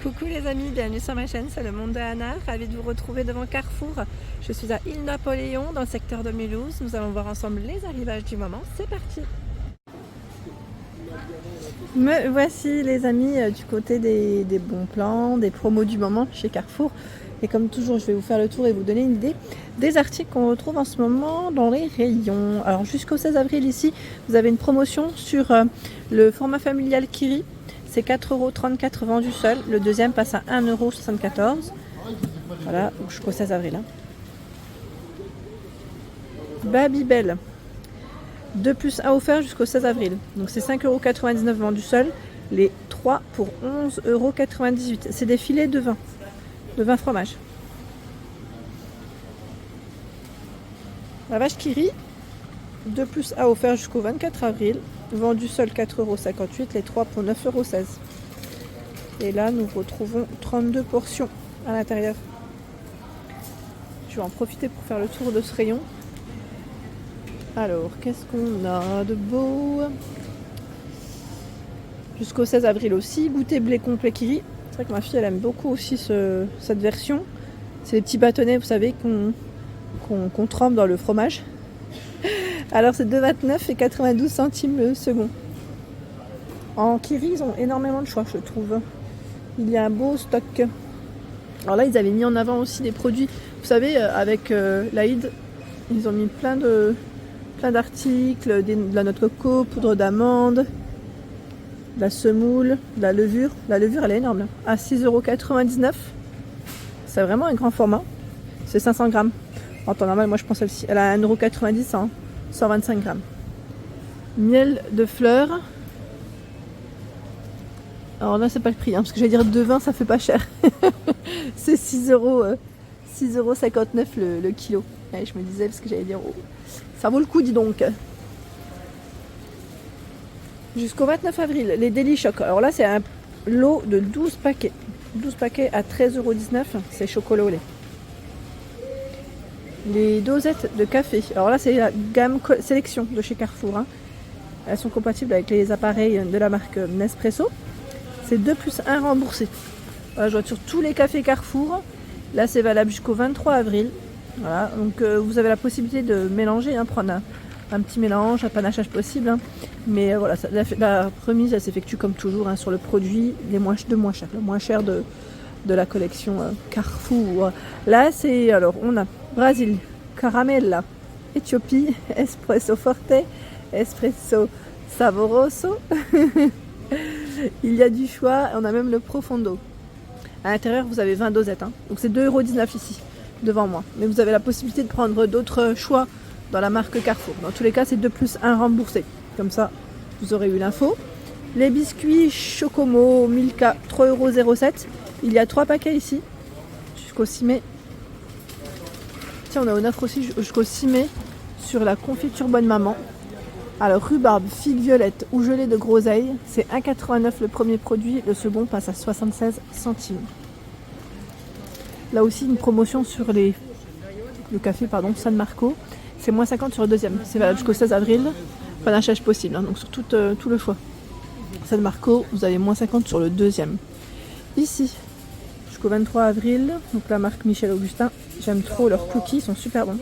Coucou les amis, bienvenue sur ma chaîne, c'est le monde de Anna, ravie de vous retrouver devant Carrefour. Je suis à Île Napoléon dans le secteur de Mulhouse, nous allons voir ensemble les arrivages du moment, c'est parti. Me voici les amis du côté des bons plans, des promos du moment chez Carrefour. Et comme toujours, je vais vous faire le tour et vous donner une idée des articles qu'on retrouve en ce moment dans les rayons. Alors jusqu'au 16 avril ici, vous avez une promotion sur le format familial Kiri. C'est 4,34 € vendu seul. Le deuxième passe à 1,74 €. Voilà, jusqu'au 16 avril. Babybel. 2 plus 1 offert jusqu'au 16 avril. Donc c'est 5,99 € vendu seul. Les 3 pour 11,98 €. C'est des filets de vin fromage. La vache qui rit. 2 plus 1 offert jusqu'au 24 avril. Vendu seul 4,58 €, les 3 pour 9,16 €. Et là, nous retrouvons 32 portions à l'intérieur. Je vais en profiter pour faire le tour de ce rayon. Alors, qu'est-ce qu'on a de beau? Jusqu'au 16 avril aussi, goûter blé complet Kiri. C'est vrai que ma fille, elle aime beaucoup aussi cette version. C'est les petits bâtonnets, vous savez, qu'on trempe dans le fromage. Alors c'est 2,29 et 92 centimes le second. En Kiri, ils ont énormément de choix, je trouve. Il y a un beau stock. Alors là, ils avaient mis en avant aussi des produits. Vous savez, avec l'Aïd, ils ont mis plein d'articles, de la noix de coco, poudre d'amande, de la semoule, de la levure. La levure, elle est énorme. À 6,99 €. C'est vraiment un grand format. C'est 500 grammes. En temps normal, moi je pense celle-ci. Elle a 1,90 €. 125 grammes. Miel de fleurs. Alors là, c'est pas le prix, parce que j'allais dire 2,20 €, ça fait pas cher. C'est 6,59 € le kilo. Et je me disais, parce que j'allais dire, oh, ça vaut le coup, dis donc. Jusqu'au 29 avril, les Deli Choc. Alors là, c'est un lot de 12 paquets. 12 paquets à 13,19 €. C'est chocolat au lait. Les dosettes de café. Alors là, c'est la gamme sélection de chez Carrefour. Elles sont compatibles avec les appareils de la marque Nespresso. C'est 2 plus 1 remboursé. Voilà, je vois sur tous les cafés Carrefour. Là, c'est valable jusqu'au 23 avril. Voilà, donc vous avez la possibilité de mélanger, prendre un petit mélange, un panachage possible. Mais voilà, la remise, elle s'effectue comme toujours sur le produit le moins cher de la collection Carrefour. Là, alors on a Brésil, Caramella, Éthiopie, Espresso Forte, Espresso Savoroso. Il y a du choix, on a même le Profondo. À l'intérieur, vous avez 20 dosettes. Donc c'est 2,19 € ici, devant moi. Mais vous avez la possibilité de prendre d'autres choix dans la marque Carrefour. Dans tous les cas, c'est 2 plus 1 remboursé. Comme ça, vous aurez eu l'info. Les biscuits Chocomo Milka, 3,07 €. Il y a 3 paquets ici, jusqu'au 6 mai. Tiens, on a une offre aussi jusqu'au 6 mai sur la confiture Bonne Maman. Alors, rhubarbe, figue violette ou gelée de groseille, c'est 1,89 € le premier produit, le second passe à 76 centimes. Là aussi, une promotion sur le café San Marco, c'est moins 50 sur le deuxième. C'est valable jusqu'au 16 avril, panachage possible, donc sur tout le choix. San Marco, vous avez moins 50 sur le deuxième. Ici, jusqu'au 23 avril, donc la marque Michel Augustin, j'aime trop leurs cookies, ils sont super bons.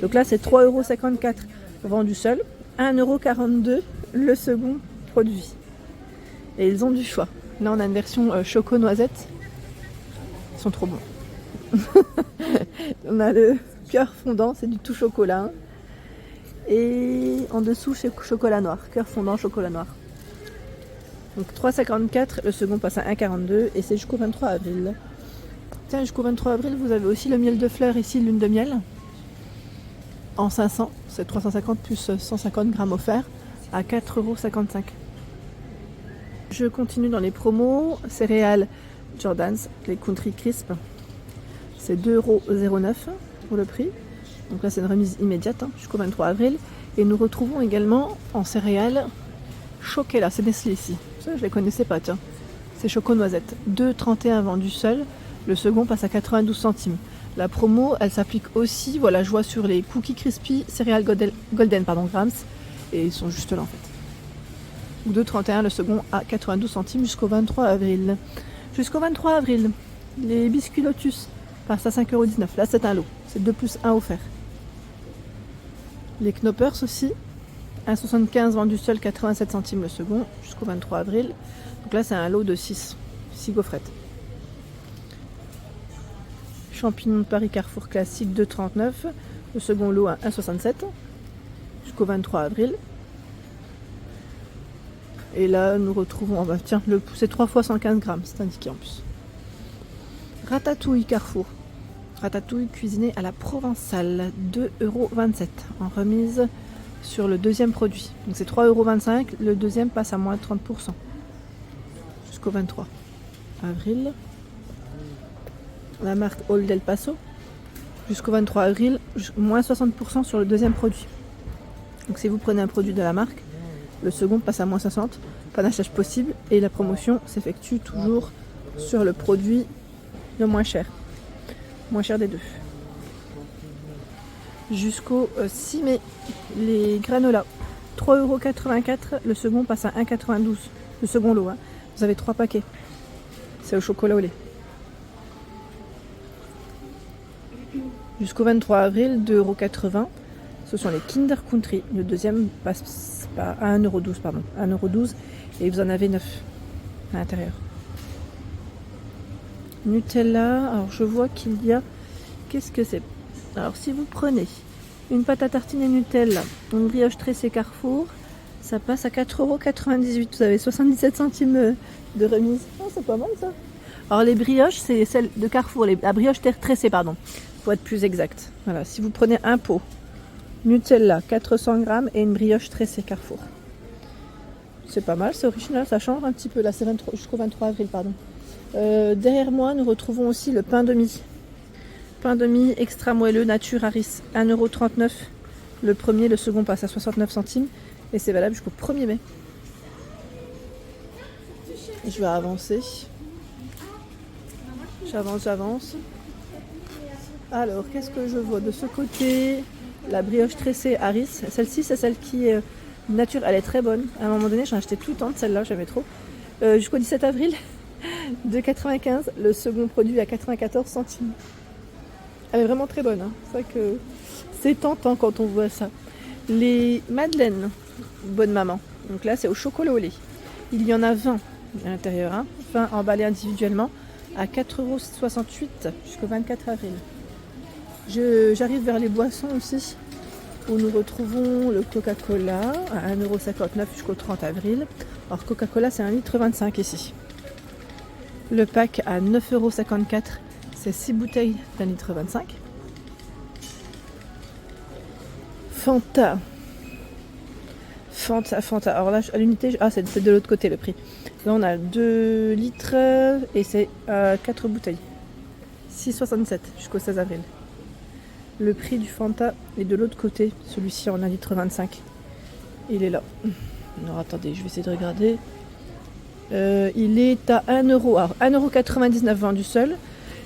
Donc là, c'est 3,54 € vendu seul, 1,42 € le second produit. Et ils ont du choix. Là, on a une version choco noisette. Ils sont trop bons. On a le cœur fondant, c'est du tout chocolat. Et en dessous, c'est chocolat noir, cœur fondant, chocolat noir. Donc 3,54 €, le second passe à 1,42 € et c'est jusqu'au 23 avril. Tiens, jusqu'au 23 avril, vous avez aussi le miel de fleurs ici, lune de miel. En 500, c'est 350 plus 150 grammes offerts à 4,55 €. Je continue dans les promos. Céréales Jordans, les Country Crisp. C'est 2,09 € pour le prix. Donc là, c'est une remise immédiate jusqu'au 23 avril. Et nous retrouvons également en céréales Choquella, c'est Nestlé ici. Ça, je ne les connaissais pas, tiens. C'est Choco Noisette. 2,31 € vendu seul. Le second passe à 92 centimes. La promo, elle s'applique aussi, voilà, je vois sur les cookies crispy, céréales golden, grams. Et ils sont juste là, en fait. 2,31 € le second à 92 centimes jusqu'au 23 avril. Jusqu'au 23 avril, les biscuits Lotus passent à 5,19 €. Là, c'est un lot. C'est 2 plus 1 offert. Les Knoppers aussi. 1,75 € vendu seul, 87 centimes le second, jusqu'au 23 avril. Donc là, c'est un lot de 6 gaufrettes. Champignons de Paris Carrefour classique, 2,39 €. Le second lot à 1,67 € jusqu'au 23 avril. Et là, nous retrouvons, oh bah tiens, c'est 3 fois 115 grammes, c'est indiqué en plus. Ratatouille Carrefour. Ratatouille cuisinée à la provençale, 2,27 € en remise sur le deuxième produit. Donc c'est 3,25 €, le deuxième passe à moins 30% jusqu'au 23 avril. La marque Old El Paso, jusqu'au 23 avril, moins 60% sur le deuxième produit. Donc si vous prenez un produit de la marque, le second passe à moins 60, panachage possible, et la promotion s'effectue toujours sur le produit le moins cher des deux. Jusqu'au 6 mai, les granolas, 3,84 €, le second passe à 1,92 €, le second lot, hein. Vous avez 3 paquets, c'est au chocolat au lait. Jusqu'au 23 avril, 2,80 €. Ce sont les Kinder Country. Le deuxième passe à 1,12 €, 1,12 € et vous en avez 9 à l'intérieur. Nutella, alors je vois qu'il y a... Qu'est-ce que c'est? Alors si vous prenez une pâte à tartiner Nutella, une brioche tressée Carrefour, ça passe à 4,98 €. Vous avez 77 centimes de remise. Oh, c'est pas mal ça. Alors les brioches, c'est celle de Carrefour, la brioche tressée, pardon, pour être plus exact. Voilà, si vous prenez un pot Nutella, 400 grammes et une brioche tressée Carrefour. C'est pas mal, c'est original, ça change un petit peu. Là, c'est jusqu'au 23 avril, pardon. Derrière moi, nous retrouvons aussi le pain de mie. Pain de mie extra moelleux nature Harris, 1,39 €. Le premier, le second passe à 69 centimes et c'est valable jusqu'au 1er mai. Je vais avancer. J'avance. Alors, qu'est-ce que je vois de ce côté? La brioche tressée Harris. Celle-ci, c'est celle qui est nature. Elle est très bonne. À un moment donné, j'en achetais tout le temps de celle-là, j'aimais trop. Jusqu'au 17 avril, 2,95 €. Le second produit à 94 centimes. Elle est vraiment très bonne. Hein. C'est vrai que c'est tentant quand on voit ça. Les madeleines, bonne maman. Donc là, c'est au chocolat au lait. Il y en a 20 à l'intérieur. Hein. 20 emballés individuellement à 4,68 € jusqu'au 24 avril. J'arrive vers les boissons aussi, où nous retrouvons le Coca-Cola à 1,59 € jusqu'au 30 avril. Alors Coca-Cola, c'est 1,25 litre ici. Le pack à 9,54 €, c'est 6 bouteilles d'1,25 litre. Fanta. Alors là, à l'unité, c'est de l'autre côté le prix. Là, on a 2 litres et c'est 4 bouteilles. 6,67 € jusqu'au 16 avril. Le prix du Fanta est de l'autre côté, celui-ci en 1,25 litre. Il est là. Alors attendez, je vais essayer de regarder. Il est à 1 €. Alors 1,99 € vendu seul.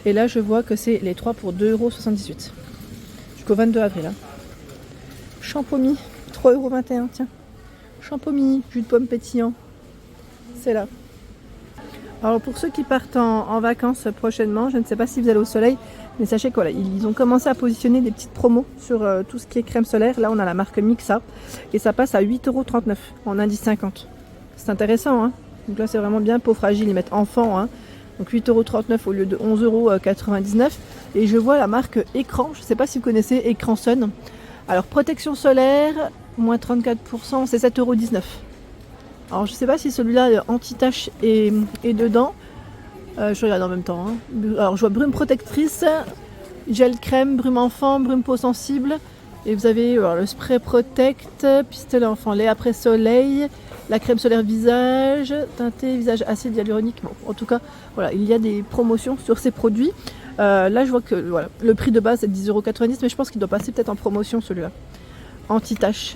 Et là, je vois que c'est les 3 pour 2,78 € jusqu'au 22 avril. Hein. Champomy, 3,21 €. Tiens. Champomy, jus de pomme pétillant. C'est là. Alors pour ceux qui partent en vacances prochainement, je ne sais pas si vous allez au soleil, mais sachez qu'ils ont commencé à positionner des petites promos sur tout ce qui est crème solaire. Là, on a la marque Mixa et ça passe à 8,39 € en indice 50. C'est intéressant, hein. Donc là, c'est vraiment bien peau fragile. Ils mettent enfant, hein. Donc 8,39 € au lieu de 11,99 €. Et je vois la marque Écran. Je ne sais pas si vous connaissez Écran Sun. Alors protection solaire, moins 34%, c'est 7,19 €. Alors je ne sais pas si celui-là anti-tache est dedans. Je regarde en même temps. Hein. Alors je vois brume protectrice, gel crème, brume enfant, brume peau sensible. Et vous avez le spray Protect, pistolet enfant lait après soleil, la crème solaire visage, teintée visage acide hyaluronique. Bon, en tout cas, voilà, il y a des promotions sur ces produits. Là je vois que voilà, le prix de base est 10,90 €, mais je pense qu'il doit passer peut-être en promotion celui-là. Anti-tache.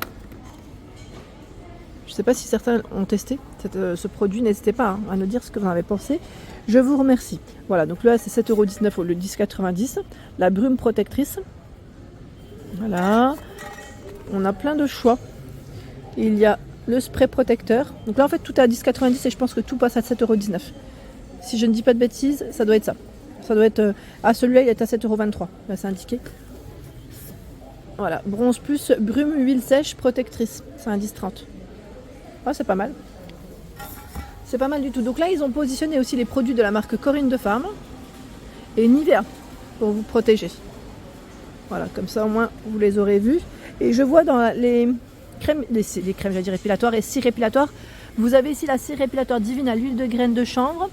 Je ne sais pas si certains ont testé ce produit, n'hésitez pas à nous dire ce que vous en avez pensé. Je vous remercie. Voilà, donc là c'est 7,19 € au lieu de 10,90 €. La brume protectrice. Voilà. On a plein de choix. Il y a le spray protecteur. Donc là en fait tout est à 10,90 € et je pense que tout passe à 7,19 €. Si je ne dis pas de bêtises, ça doit être ça. Ça doit être... Ah, celui-là, il est à 7,23 €. Là, c'est indiqué. Voilà, bronze plus, brume, huile sèche, protectrice. C'est un 10,30 €. Ah, c'est pas mal. C'est pas mal du tout. Donc là, ils ont positionné aussi les produits de la marque Corinne de Farm et Nivea pour vous protéger. Voilà, comme ça au moins vous les aurez vus. Et je vois dans les crèmes, j'allais dire épilatoires et cires épilatoires, vous avez ici la cire épilatoire divine à l'huile de graines de chanvre.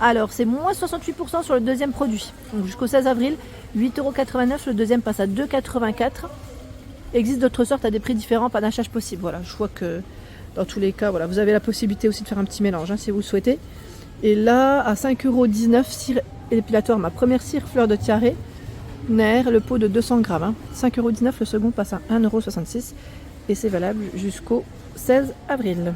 Alors c'est moins 68% sur le deuxième produit. Donc jusqu'au 16 avril, 8,89 €, le deuxième passe à 2,84 €. Il existe d'autres sortes à des prix différents, pas d'achat possible. Voilà, je vois que dans tous les cas, voilà, vous avez la possibilité aussi de faire un petit mélange si vous le souhaitez. Et là, à 5,19 €, cire épilatoire, ma première cire fleur de tiare, Nair, le pot de 200 grammes. 5,19 €, le second passe à 1,66 € et c'est valable jusqu'au 16 avril.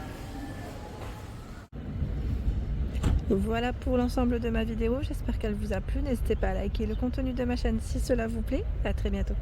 Voilà pour l'ensemble de ma vidéo, j'espère qu'elle vous a plu. N'hésitez pas à liker le contenu de ma chaîne si cela vous plaît. À très bientôt.